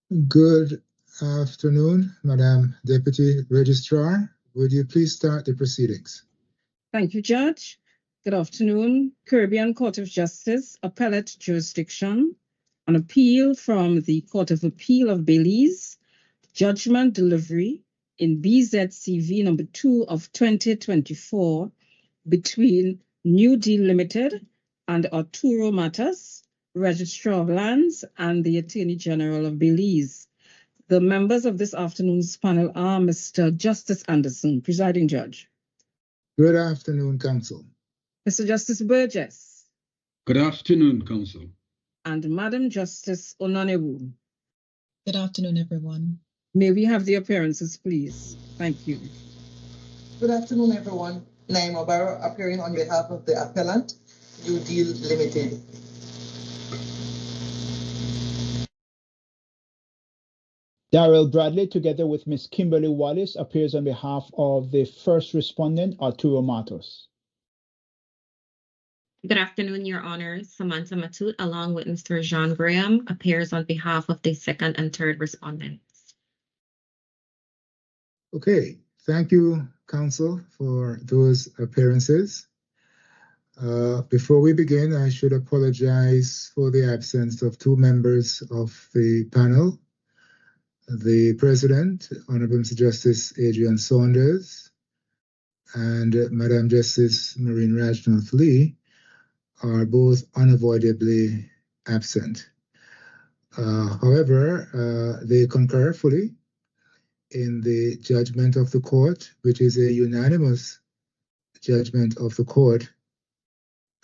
Good afternoon, Madam Deputy Registrar. Would you please start the proceedings? Thank you, Judge. Good afternoon. Caribbean Court of Justice, Appellate Jurisdiction, an appeal from the Court of Appeal of Belize, judgment delivery in BZCV number 2 of 2024 between New Deal Limited and Arturo Matus, Registrar of Lands and the Attorney General of Belize. The members of this afternoon's panel are Mr. Justice Anderson, presiding judge. Good afternoon, Counsel. Mr. Justice Burgess. Good afternoon, Counsel. And Madam Justice Onanewu. Good afternoon, everyone. May we have the appearances, please? Thank you. Good afternoon, everyone. Naima Barrow appearing on behalf of the Appellant, New Deal Limited. Darrell Bradley, together with Ms. Kimberly Wallace, appears on behalf of the first respondent, Arturo Matus. Good afternoon, Your Honor. Samantha Matus, along with Mr. Jean Graham, appears on behalf of the second and third respondents. Okay, thank you, Counsel, for those appearances. Before we begin, I should apologize for the absence of two members of the panel. The President, Honorable Mr. Justice Adrian Saunders, and Madam Justice Maureen Rajnath Lee are both unavoidably absent. However, they concur fully in the judgment of the court, which is a unanimous judgment of the court.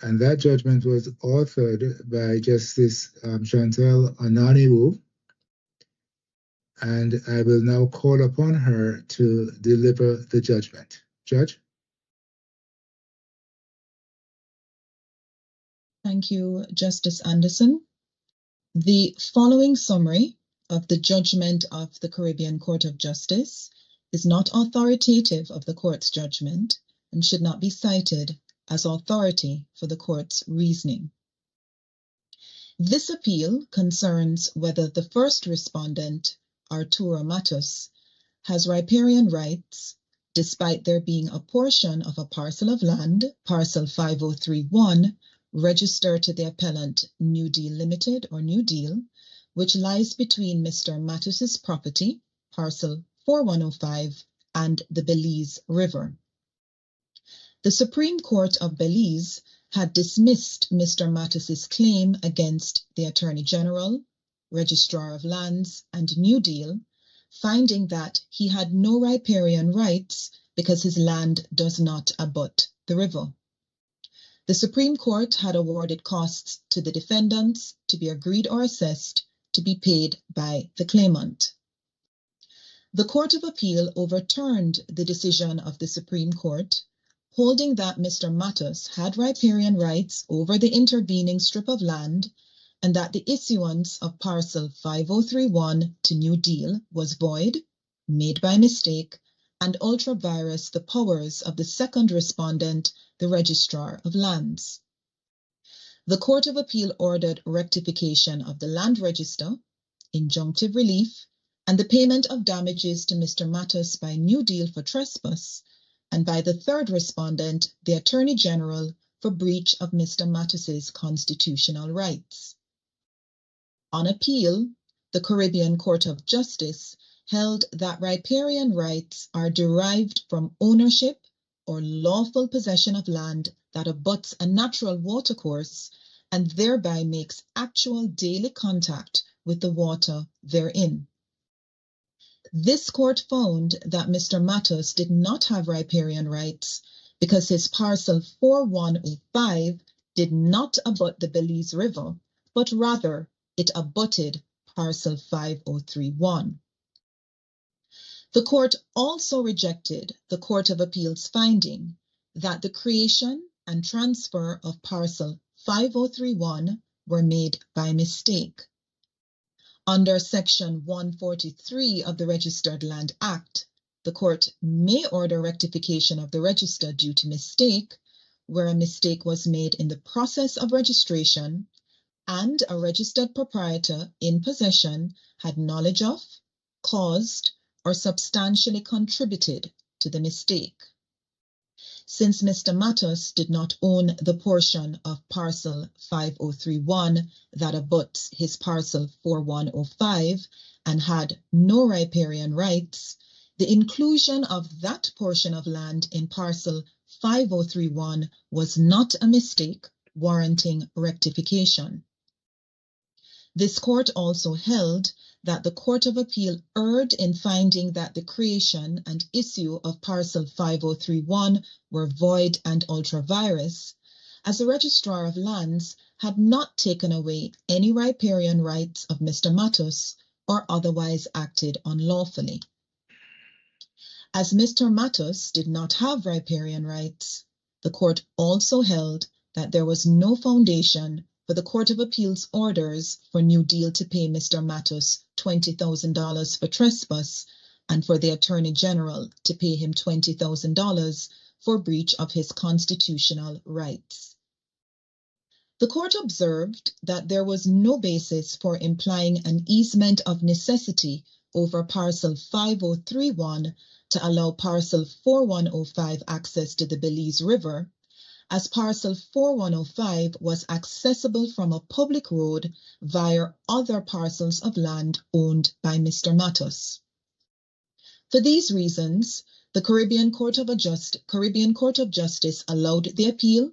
And that judgment was authored by Justice Chantal Onanewu. And I will now call upon her to deliver the judgment. Judge? Thank you, Justice Anderson. The following summary of the judgment of the Caribbean Court of Justice is not authoritative of the court's judgment and should not be cited as authority for the court's reasoning. This appeal concerns whether the first respondent, Arturo Matus, has riparian rights despite there being a portion of a parcel of land, Parcel 5031, registered to the appellant New Deal Limited or New Deal, which lies between Mr. Matus's property, Parcel 4105, and the Belize River. The Supreme Court of Belize had dismissed Mr. Matus's claim against the Attorney General, Registrar of Lands, and New Deal, finding that he had no riparian rights because his land does not abut the river. The Supreme Court had awarded costs to the defendants to be agreed or assessed to be paid by the claimant. The Court of Appeal overturned the decision of the Supreme Court, holding that Mr. Matus had riparian rights over the intervening strip of land and that the issuance of Parcel 5031 to New Deal was void, made by mistake, and ultra-virus the powers of the second respondent, the Registrar of Lands. The Court of Appeal ordered rectification of the land register, injunctive relief, and the payment of damages to Mr. Matus by New Deal for trespass, and by the third respondent, the Attorney General, for breach of Mr. Matus's constitutional rights. On appeal, the Caribbean Court of Justice held that riparian rights are derived from ownership or lawful possession of land that abuts a natural watercourse and thereby makes actual daily contact with the water therein. This court found that Mr. Matus did not have riparian rights because his Parcel 4105 did not abut the Belize River, but rather it abutted Parcel 5031. The court also rejected the Court of Appeal's finding that the creation and transfer of Parcel 5031 were made by mistake. Under Section 143 of the Registered Land Act, the court may order rectification of the register due to mistake, where a mistake was made in the process of registration and a registered proprietor in possession had knowledge of, caused, or substantially contributed to the mistake. Since Mr. Matus did not own the portion of Parcel 5031 that abuts his Parcel 4105 and had no riparian rights, the inclusion of that portion of land in Parcel 5031 was not a mistake warranting rectification. This court also held that the Court of Appeal erred in finding that the creation and issue of Parcel 5031 were void and ultra-virus, as the Registrar of Lands had not taken away any riparian rights of Mr. Matus or otherwise acted unlawfully. As Mr. Matus did not have riparian rights, the court also held that there was no foundation for the Court of Appeal's orders for New Deal to pay Mr. Matus $20,000 for trespass and for the Attorney General to pay him $20,000 for breach of his constitutional rights. The court observed that there was no basis for implying an easement of necessity over Parcel 5031 to allow Parcel 4105 access to the Belize River, as Parcel 4105 was accessible from a public road via other parcels of land owned by Mr. Matus. For these reasons, the Caribbean Court of Justice allowed the appeal,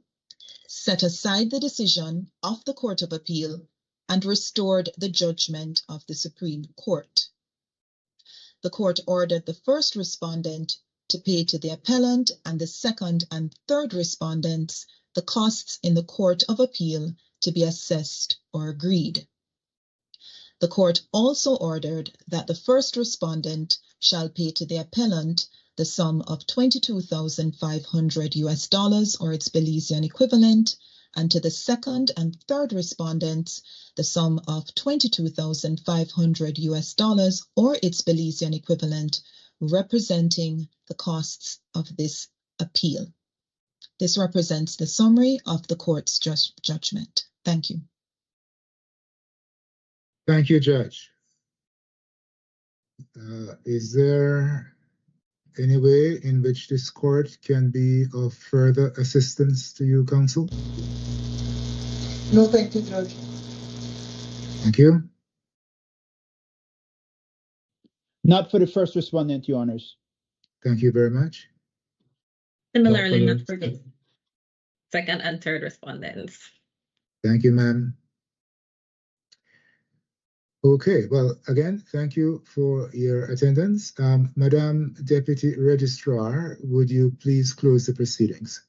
set aside the decision of the Court of Appeal, and restored the judgment of the Supreme Court. The court ordered the first respondent to pay to the appellant and the second and third respondents the costs in the Court of Appeal to be assessed or agreed. The court also ordered that the first respondent shall pay to the appellant the sum of $22,500 or its Belizean equivalent, and to the second and third respondents the sum of $22,500 or its Belizean equivalent, representing the costs of this appeal. This represents the summary of the court's judgment. Thank you. Thank you, Judge. Is there any way in which this court can be of further assistance to you, counsel? No, thank you, Judge. Thank you. Not for the first respondent, Your Honors. Thank you very much. Similarly, not for the second and third respondents. Thank you, ma'am. Okay, well, again, thank you for your attendance. Madam Deputy Registrar, would you please close the proceedings?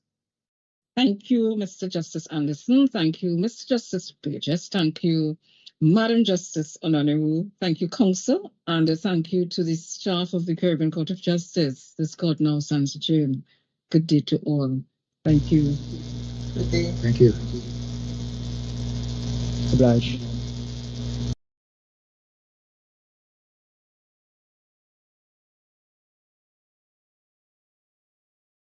Thank you, Mr. Justice Anderson. Thank you, Mr. Justice Burgess. Thank you, Madam Justice Ononewu. Thank you, Counsel, and thank you to the staff of the Caribbean Court of Justice. This court now stands adjourned. Good day to all. Thank you. Good day. Thank you. Obliged.